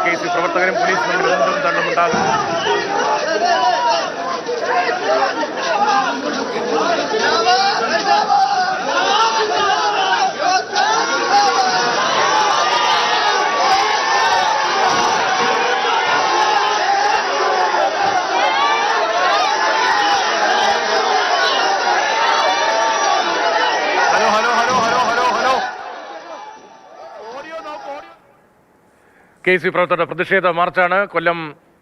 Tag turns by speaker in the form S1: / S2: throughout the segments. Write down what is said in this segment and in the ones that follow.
S1: KSU പ്രവർത്തകരും പോലീസും തമ്മിൽ ഒന്നും തള്ളുമുണ്ടാകും. KSU പ്രവർത്തകരുടെ പ്രതിഷേധ മാർച്ചാണ്. കൊല്ലം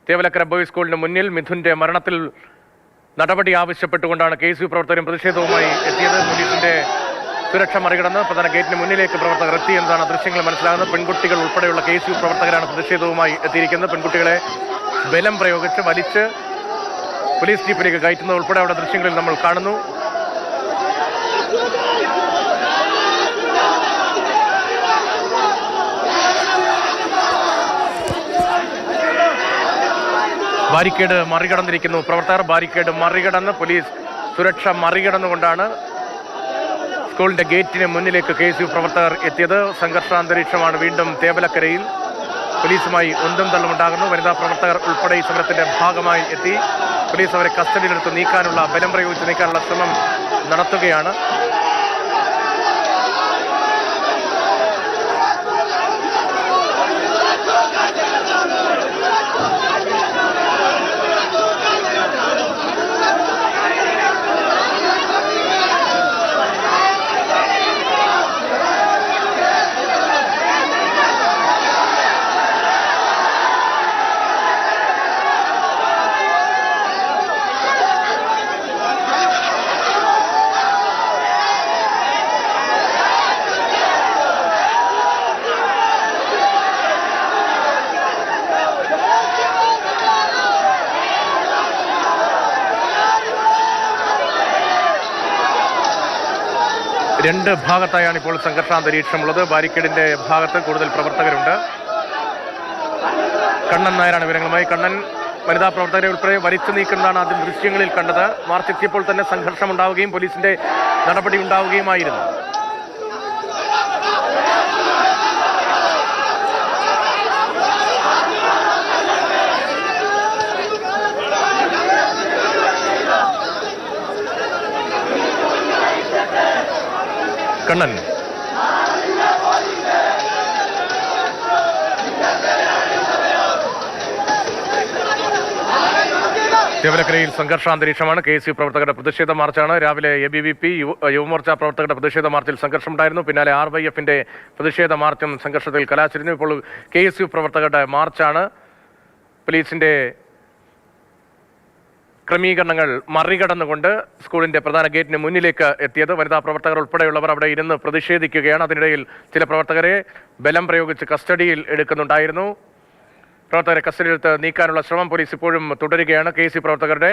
S1: തേവലക്കര ബോയ്സ് സ്കൂളിന് മുന്നിൽ മിഥുന്റെ മരണത്തിൽ നടപടി ആവശ്യപ്പെട്ടുകൊണ്ടാണ് KSU പ്രവർത്തകരും പ്രതിഷേധവുമായി എത്തിയത്. പോലീസിന്റെ സുരക്ഷ മറികടന്ന് പ്രധാന ഗേറ്റിന് മുന്നിലേക്ക് പ്രവർത്തകർ എത്തി എന്നതാണ് ദൃശ്യങ്ങൾ മനസ്സിലാകുന്നത്. പെൺകുട്ടികൾ ഉൾപ്പെടെയുള്ള KSU പ്രവർത്തകരാണ് പ്രതിഷേധവുമായി എത്തിയിരിക്കുന്നത്. പെൺകുട്ടികളെ ബലം പ്രയോഗിച്ച് വലിച്ച് പോലീസ് ജീപ്പിലേക്ക് കയറ്റുന്നത് ഉൾപ്പെടെ അവിടെ ദൃശ്യങ്ങളിൽ നമ്മൾ കാണുന്നു. ബാരിക്കേഡ് മറികടന്നിരിക്കുന്നു പ്രവർത്തകർ. ബാരിക്കേഡ് മറികടന്ന് പോലീസ് സുരക്ഷ മറികടന്നുകൊണ്ടാണ് സ്കൂളിന്റെ ഗേറ്റിന് മുന്നിലേക്ക് KSU പ്രവർത്തകർ എത്തിയത്. സംഘർഷാന്തരീക്ഷമാണ് വീണ്ടും തേവലക്കരയിൽ. പോലീസുമായി ഒന്നും തള്ളുമുണ്ടാകുന്നു. വനിതാ പ്രവർത്തകർ ഉൾപ്പെടെ ഈ സമരത്തിന്റെ ഭാഗമായി എത്തി. പോലീസ് അവരെ കസ്റ്റഡിയിലെടുത്ത് നീക്കാനുള്ള ബലം പ്രയോഗിച്ച് നീക്കാനുള്ള ശ്രമം നടത്തുകയാണ്. രണ്ട് ഭാഗത്തായാണ് ഇപ്പോൾ സംഘർഷാന്തരീക്ഷമുള്ളത്. ബാരിക്കേഡിന്റെ ഭാഗത്ത് കൂടുതൽ പ്രവർത്തകരുണ്ട്. കണ്ണൻ നായരാണ് വിവരങ്ങളുമായി. കണ്ണൻ, വനിതാ പ്രവർത്തകരെ ഉൾപ്പെടെ വലിച്ചു നീക്കുന്നതാണ് ആദ്യം ദൃശ്യങ്ങളിൽ കണ്ടത്. മാർച്ച് എത്തിയപ്പോൾ തന്നെ സംഘർഷം ഉണ്ടാവുകയും പോലീസിന്റെ നടപടി ഉണ്ടാവുകയുമായിരുന്നു. കണ്ണൻ, തേവലക്കരയിൽ സംഘർഷാന്തരീക്ഷമാണ്. KSU പ്രവർത്തകരുടെ പ്രതിഷേധ മാർച്ചാണ്. രാവിലെ ABVP യുവമോർച്ച പ്രവർത്തകരുടെ പ്രതിഷേധ മാർച്ചിൽ സംഘർഷമുണ്ടായിരുന്നു. പിന്നാലെ RYFന്റെ പ്രതിഷേധ മാർച്ചും സംഘർഷത്തിൽ കലാശിരുന്നു. ഇപ്പോൾ KSU പ്രവർത്തകരുടെ മാർച്ചാണ്. പോലീസിന്റെ ക്രമീകരണങ്ങൾ മറികടന്നുകൊണ്ട് സ്കൂളിന്റെ പ്രധാന ഗേറ്റിന് മുന്നിലേക്ക് എത്തിയത്. വനിതാ പ്രവർത്തകർ ഉൾപ്പെടെയുള്ളവർ അവിടെ ഇരുന്ന് പ്രതിഷേധിക്കുകയാണ്. അതിനിടയിൽ ചില പ്രവർത്തകരെ ബലം പ്രയോഗിച്ച് കസ്റ്റഡിയിൽ എടുക്കുന്നുണ്ടായിരുന്നു. പ്രവർത്തകരെ കസ്റ്റഡിയിലെടുത്ത് നീക്കാനുള്ള ശ്രമം പോലീസ് ഇപ്പോഴും തുടരുകയാണ്. KSU പ്രവർത്തകരുടെ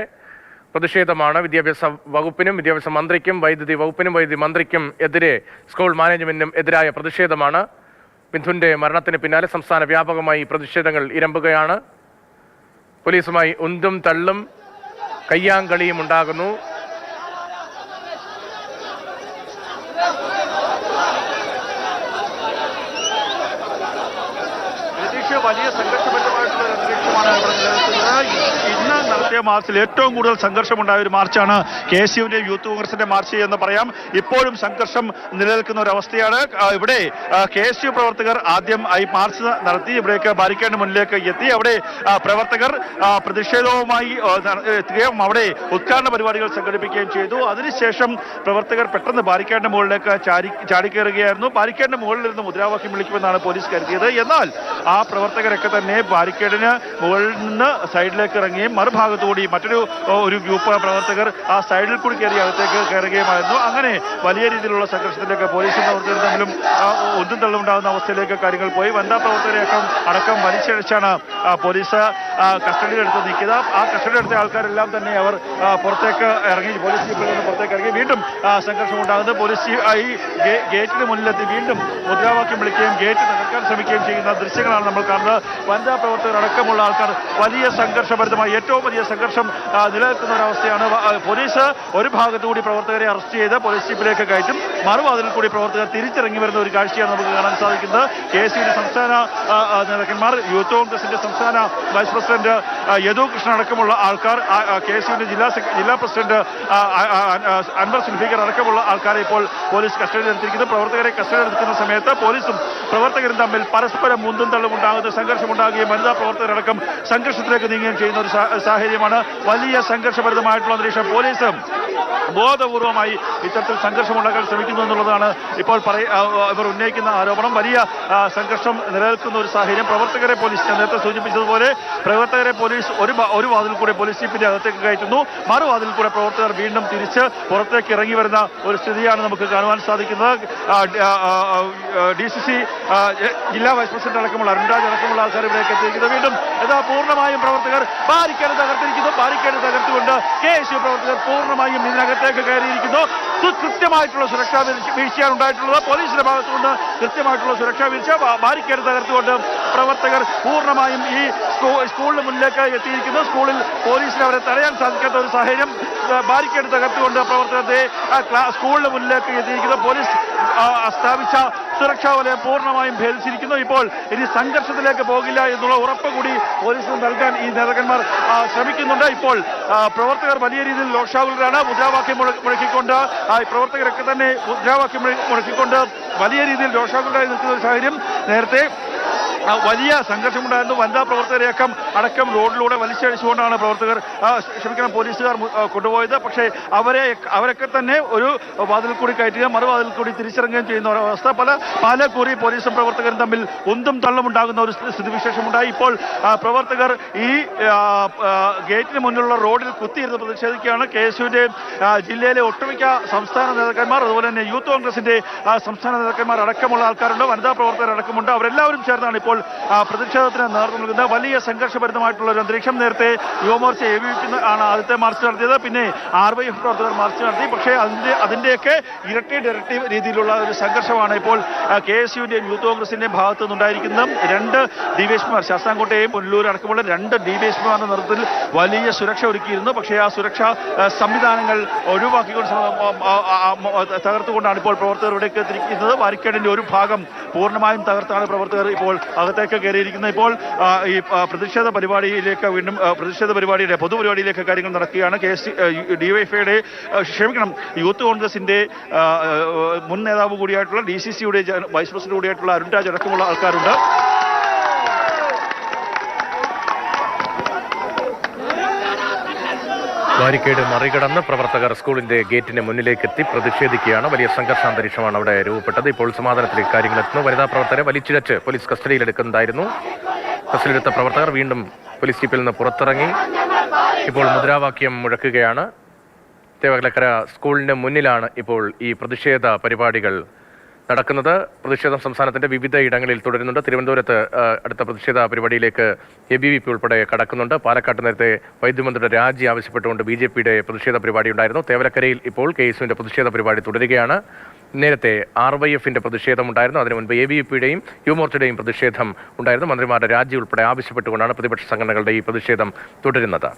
S1: പ്രതിഷേധമാണ്. വിദ്യാഭ്യാസ വകുപ്പിനും വിദ്യാഭ്യാസ മന്ത്രിക്കും വൈദ്യുതി വകുപ്പിനും വൈദ്യുതി മന്ത്രിക്കും എതിരെ സ്കൂൾ മാനേജ്മെന്റിനും എതിരായ പ്രതിഷേധമാണ്. മിഥുന്റെ മരണത്തിന് പിന്നാലെ സംസ്ഥാന വ്യാപകമായി പ്രതിഷേധങ്ങൾ ഇരമ്പുകയാണ്. പോലീസുമായി ഉന്തും തള്ളും കയ്യാങ്കളിയും ഉണ്ടാകുന്നു.
S2: വലിയ സംഘർഷപരമായിട്ടുള്ള അന്തരീക്ഷമാണ് ഇവിടെ നിലനിൽക്കുന്നത്. ഇന്ന് നടത്തിയ മാർച്ചിൽ ഏറ്റവും കൂടുതൽ സംഘർഷമുണ്ടായ ഒരു മാർച്ചാണ് KSUവിന്റെയും യൂത്ത് കോൺഗ്രസിന്റെ മാർച്ച് എന്ന് പറയാം. ഇപ്പോഴും സംഘർഷം നിലനിൽക്കുന്ന ഒരു അവസ്ഥയാണ്. ഇവിടെ KSU പ്രവർത്തകർ ആദ്യം ഈ മാർച്ച് നടത്തി ഇവിടേക്ക് ബാരിക്കേഡിന് മുന്നിലേക്ക് എത്തി. അവിടെ പ്രവർത്തകർ പ്രതിഷേധവുമായി എത്തുകയും അവിടെ ഉദ്ഘാടന പരിപാടികൾ സംഘടിപ്പിക്കുകയും ചെയ്തു. അതിനുശേഷം പ്രവർത്തകർ പെട്ടെന്ന് ബാരിക്കേഡിന്റെ മുകളിലേക്ക് ചാടിക്കയറുകയായിരുന്നു. ബാരിക്കേഡിന്റെ മുകളിൽ നിന്ന് മുദ്രാവാക്യം വിളിക്കുമെന്നാണ് പോലീസ് കരുതിയത്. എന്നാൽ ആ പ്രവർത്തകരൊക്കെ തന്നെ ബാരിക്കേഡിന് മുകളിൽ നിന്ന് സൈഡിലേക്ക് ഇറങ്ങുകയും മറുഭാഗത്തുകൂടി മറ്റൊരു ഗ്രൂപ്പ് പ്രവർത്തകർ ആ സൈഡിൽ കൂടി കയറി അകത്തേക്ക് കയറുകയുമായിരുന്നു. അങ്ങനെ വലിയ രീതിയിലുള്ള സംഘർഷത്തിലേക്ക് പോലീസും പ്രവർത്തകരും തമ്മിലും ഒന്നും തള്ളുണ്ടാകുന്ന അവസ്ഥയിലേക്ക് കാര്യങ്ങൾ പോയി. വനിതാ പ്രവർത്തകരെ അടക്കം വലിച്ചിഴച്ചാണ് പോലീസ് കസ്റ്റഡിയിലെടുത്ത് നീക്കിയത്. ആ കസ്റ്റഡിയിലെടുത്ത ആൾക്കാരെല്ലാം തന്നെ അവർ പുറത്തേക്ക് ഇറങ്ങി, പോലീസ് ജീപ്പിൽ നിന്ന് പുറത്തേക്ക് ഇറങ്ങി. വീണ്ടും സംഘർഷം ഉണ്ടാകുന്നത് പോലീസ് ഈ ഗേറ്റിന് മുന്നിലെത്തി വീണ്ടും മുദ്രാവാക്യം വിളിക്കുകയും ഗേറ്റ് തകർക്കാൻ ശ്രമിക്കുകയും ചെയ്യുന്ന ദൃശ്യങ്ങളാണ് നമ്മൾ കാണുന്നത്. വനിതാ പ്രവർത്തകർ അടക്കമുള്ള ആൾക്കാർ വലിയ സംഘർഷഭരിതമായി ഏറ്റവും വലിയ സംഘർഷം നിലനിൽക്കുന്ന ഒരവസ്ഥയാണ്. പോലീസ് ഒരു ഭാഗത്തുകൂടി പ്രവർത്തകരെ അറസ്റ്റ് ചെയ്ത് പോലീസ് ജീപ്പിലേക്ക് കയറ്റും, മറുവാതിൽ കൂടി പ്രവർത്തകർ തിരിച്ചിറങ്ങി വരുന്ന ഒരു കാഴ്ചയാണ് നമുക്ക് കാണാൻ സാധിക്കുന്നത്. KSUവിന്റെ സംസ്ഥാന നേതാക്കന്മാർ, യൂത്ത് കോൺഗ്രസിന്റെ സംസ്ഥാന വൈസ് പ്രസിഡന്റ് യദു കൃഷ്ണൻ അടക്കമുള്ള ആൾക്കാർ, KSUവിന്റെ ജില്ലാ പ്രസിഡന്റ് അൻവർ സുൽഫിക്കർ അടക്കമുള്ള ആൾക്കാരെ ഇപ്പോൾ പോലീസ് കസ്റ്റഡിയിലെടുത്തിരിക്കുന്നു. പ്രവർത്തകരെ കസ്റ്റഡിയിലെടുക്കുന്ന സമയത്ത് പോലീസും പ്രവർത്തകരും തമ്മിൽ പരസ്പരം മുന്തും തള്ളും ഉണ്ടാകുന്ന സംഘർഷമുണ്ടാകുകയും വനിതാ പ്രവർത്തകരടക്കം സംഘർഷത്തിലേക്ക് നീങ്ങുകയും ചെയ്യുന്ന ഒരു സാഹചര്യമാണ്. വലിയ സംഘർഷഭരിതമായിട്ടുള്ള അന്തരീക്ഷം. പോലീസ് ബോധപൂർവമായി ഇത്തരത്തിൽ സംഘർഷമുണ്ടാക്കാൻ ശ്രമിക്കുന്നു എന്നുള്ളതാണ് ഇപ്പോൾ ഇവർ ഉന്നയിക്കുന്ന ആരോപണം. വലിയ സംഘർഷം നിലനിൽക്കുന്ന ഒരു സാഹചര്യം. പ്രവർത്തകരെ പോലീസ്, ഞാൻ നേരത്തെ സൂചിപ്പിച്ചതുപോലെ പ്രവർത്തകരെ പോലീസ് ഒരു വാതിൽ കൂടെ പോലീസ് ജീപ്പിന്റെ അകത്തേക്ക് കയറ്റുന്നു, മറുവാതിൽ കൂടെ പ്രവർത്തകർ വീണ്ടും തിരിച്ച് പുറത്തേക്ക് ഇറങ്ങി വരുന്ന ഒരു സ്ഥിതിയാണ് നമുക്ക് കാണുവാൻ സാധിക്കുന്നത്. DCC ജില്ലാ വൈസ് പ്രസിഡന്റ് അടക്കമുള്ള അരുൺരാജ് അടക്കമുള്ള ആൾക്കാർ ഇവിടേക്ക് എത്തിയിരിക്കുന്നത്. വീണ്ടും പൂർണ്ണമായും പ്രവർത്തകർ ബാരിക്കേഡ് തകർത്തിരിക്കുന്നു. ബാരിക്കേഡ് തകർത്തുകൊണ്ട് KSU പ്രവർത്തകർ പൂർണ്ണമായും ഇതിനകത്തേക്ക് കയറിയിരിക്കുന്നു. കൃത്യമായിട്ടുള്ള സുരക്ഷാ വീഴ്ചയാണ് ഉണ്ടായിട്ടുള്ളത്. പോലീസിന്റെ ഭാഗത്തുനിന്ന് കൃത്യമായിട്ടുള്ള സുരക്ഷാ വീഴ്ച. ബാരിക്കേഡ് തകർത്തുകൊണ്ട് പ്രവർത്തകർ പൂർണ്ണമായും ഈ സ്കൂളിന് മുന്നിലേക്ക് എത്തിയിരിക്കുന്നു. സ്കൂളിൽ പോലീസിന് അവരെ തടയാൻ സാധിക്കാത്ത ഒരു സാഹചര്യം. ബാരിക്കേഡ് തകർത്തുകൊണ്ട് പ്രവർത്തകരെ സ്കൂളിന് മുന്നിലേക്ക് എത്തിയിരിക്കുന്നു. പോലീസ് സ്ഥാപിച്ച സുരക്ഷാ വലയം പൂർണ്ണമായും ഭേദിച്ചിരിക്കുന്നു. ഇപ്പോൾ ഇനി സംഘർഷത്തിലേക്ക് പോകില്ല എന്നുള്ള ഉറപ്പ് കൂടി പോലീസിന് നൽകാൻ ഈ നേതാക്കന്മാർ ശ്രമിക്കുന്നുണ്ട്. ഇപ്പോൾ പ്രവർത്തകർ വലിയ രീതിയിൽ ലോക്ഷാകുലരാണ്. മുദ്രാവാക്യം മുഴക്കിക്കൊണ്ട് പ്രവർത്തകരൊക്കെ തന്നെ മുദ്രാവാക്യം മുഴക്കിക്കൊണ്ട് വലിയ രീതിയിൽ രോഷാകുലരായി നിൽക്കുന്ന ഒരു സാഹചര്യം. നേരത്തെ വലിയ സംഘർഷമുണ്ടായിരുന്നു. വനിതാ പ്രവർത്തകരെയക്കം അടക്കം റോഡിലൂടെ വലിച്ചഴിച്ചുകൊണ്ടാണ് പോലീസുകാർ കൊണ്ടുപോയത്. പക്ഷേ അവരൊക്കെ തന്നെ ഒരു വാതിൽ കൂടി കയറ്റുകയും മറുവാതിൽ കൂടി തിരിച്ചിറങ്ങുകയും ചെയ്യുന്ന ഒരവസ്ഥ. പല കുറി പോലീസും പ്രവർത്തകരും തമ്മിൽ ഉന്തും തള്ളുമുണ്ടാകുന്ന ഒരു സ്ഥിതിവിശേഷമുണ്ടായി. ഇപ്പോൾ പ്രവർത്തകർ ഈ ഗേറ്റിന് മുന്നിലുള്ള റോഡിൽ കുത്തിയിരുന്ന് പ്രതിഷേധിക്കുകയാണ്. KSUവിന്റെ ജില്ലയിലെ ഒട്ടുമിക്ക സംസ്ഥാന നേതാക്കന്മാർ, അതുപോലെ തന്നെ യൂത്ത് കോൺഗ്രസിന്റെ സംസ്ഥാന നേതാക്കന്മാർ അടക്കമുള്ള ആൾക്കാരുണ്ട്, വനിതാ പ്രവർത്തകർ അടക്കമുണ്ട്. അവരെല്ലാവരും ചേർന്നാണ് ഇപ്പോൾ പ്രതിഷേധത്തിന് നേതൃത്വം നൽകുന്നത്. വലിയ സംഘർഷഭരിതമായിട്ടുള്ള ഒരു അന്തരീക്ഷം. നേരത്തെ യുവമോർച്ച ABVP ആണ് ആദ്യത്തെ മാർച്ച് നടത്തിയത്. പിന്നെ RYF പ്രവർത്തകർ മാർച്ച് നടത്തി. പക്ഷേ അതിന്റെയൊക്കെ ഇരട്ടി രീതിയിലുള്ള ഒരു സംഘർഷമാണ് ഇപ്പോൾ KSUവിന്റെയും യൂത്ത് കോൺഗ്രസിന്റെയും ഭാഗത്തു നിന്നുണ്ടായിരിക്കുന്നത്. 2 DVSPമാർ, ശാസ്താംകോട്ടയെയും പുനലൂർ അടക്കമുള്ള 2 DVSPമാരുടെ നേതൃത്വത്തിൽ വലിയ സുരക്ഷ ഒരുക്കിയിരുന്നു. പക്ഷേ ആ സുരക്ഷാ സംവിധാനങ്ങൾ ഒഴിവാക്കിക്കൊണ്ട് തകർത്തുകൊണ്ടാണ് ഇപ്പോൾ പ്രവർത്തകർ ഇവിടേക്ക് എത്തിയിരിക്കുന്നത്. ബാരിക്കേഡിന്റെ ഒരു ഭാഗം പൂർണ്ണമായും തകർത്താണ് പ്രവർത്തകർ ഇപ്പോൾ അകത്തേക്ക് കയറിയിരിക്കുന്നത്. ഇപ്പോൾ ഈ പ്രതിഷേധ പരിപാടിയിലേക്ക് വീണ്ടും പൊതുപരിപാടിയിലേക്ക് കാര്യങ്ങൾ നടക്കുകയാണ്. DYFIയുടെ യൂത്ത് കോൺഗ്രസിന്റെ മുൻ നേതാവ് കൂടിയായിട്ടുള്ള DCCയുടെ വൈസ് പ്രസിഡന്റ് കൂടിയായിട്ടുള്ള അരുൺരാജ് അടക്കമുള്ള ആൾക്കാരുണ്ട്.
S1: ബാരിക്കേഡ് മറികടന്ന് പ്രവർത്തകർ സ്കൂളിന്റെ ഗേറ്റിന് മുന്നിലേക്ക് എത്തി പ്രതിഷേധിക്കുകയാണ്. വലിയ സംഘർഷാന്തരീക്ഷമാണ് അവിടെ രൂപപ്പെട്ടത്. ഇപ്പോൾ സമാധാനത്തിലേക്ക് കാര്യങ്ങൾ എത്തുന്നു. വനിതാ പ്രവർത്തകരെ വലിച്ചിഴച്ച് പോലീസ് കസ്റ്റഡിയിലെടുക്കുന്നതായിരുന്നു. കസ്റ്റഡിയിലെടുത്ത പ്രവർത്തകർ വീണ്ടും പോലീസ് ജീപ്പിൽ നിന്ന് പുറത്തിറങ്ങി ഇപ്പോൾ മുദ്രാവാക്യം മുഴക്കുകയാണ്. തേവകലക്കര സ്കൂളിന് മുന്നിലാണ് ഇപ്പോൾ ഈ പ്രതിഷേധ പരിപാടികൾ നടക്കുന്നത്. പ്രതിഷേധം സംസ്ഥാനത്തിന്റെ വിവിധ ഇടങ്ങളിൽ തുടരുന്നുണ്ട്. തിരുവനന്തപുരത്ത് അടുത്ത പ്രതിഷേധ പരിപാടിയിലേക്ക് ABVP ഉൾപ്പെടെ കടക്കുന്നുണ്ട്. പാലക്കാട്ട് നേരത്തെ വൈദ്യുമന്ത്രിയുടെ രാജി ആവശ്യപ്പെട്ടുകൊണ്ട് BJPയുടെ പ്രതിഷേധ പരിപാടി ഉണ്ടായിരുന്നു. തേവലക്കരയിൽ ഇപ്പോൾ KSUവിന്റെ പ്രതിഷേധ പരിപാടി തുടരുകയാണ്. നേരത്തെ RYFന്റെ പ്രതിഷേധം ഉണ്ടായിരുന്നു. അതിനു മുൻപ് ABVPയുടെയും യുവമോർച്ചയുടെയും പ്രതിഷേധം ഉണ്ടായിരുന്നു. മന്ത്രിമാരുടെ രാജി ഉൾപ്പെടെ ആവശ്യപ്പെട്ടുകൊണ്ടാണ് പ്രതിപക്ഷ സംഘടനകളുടെ ഈ പ്രതിഷേധം തുടരുന്നത്.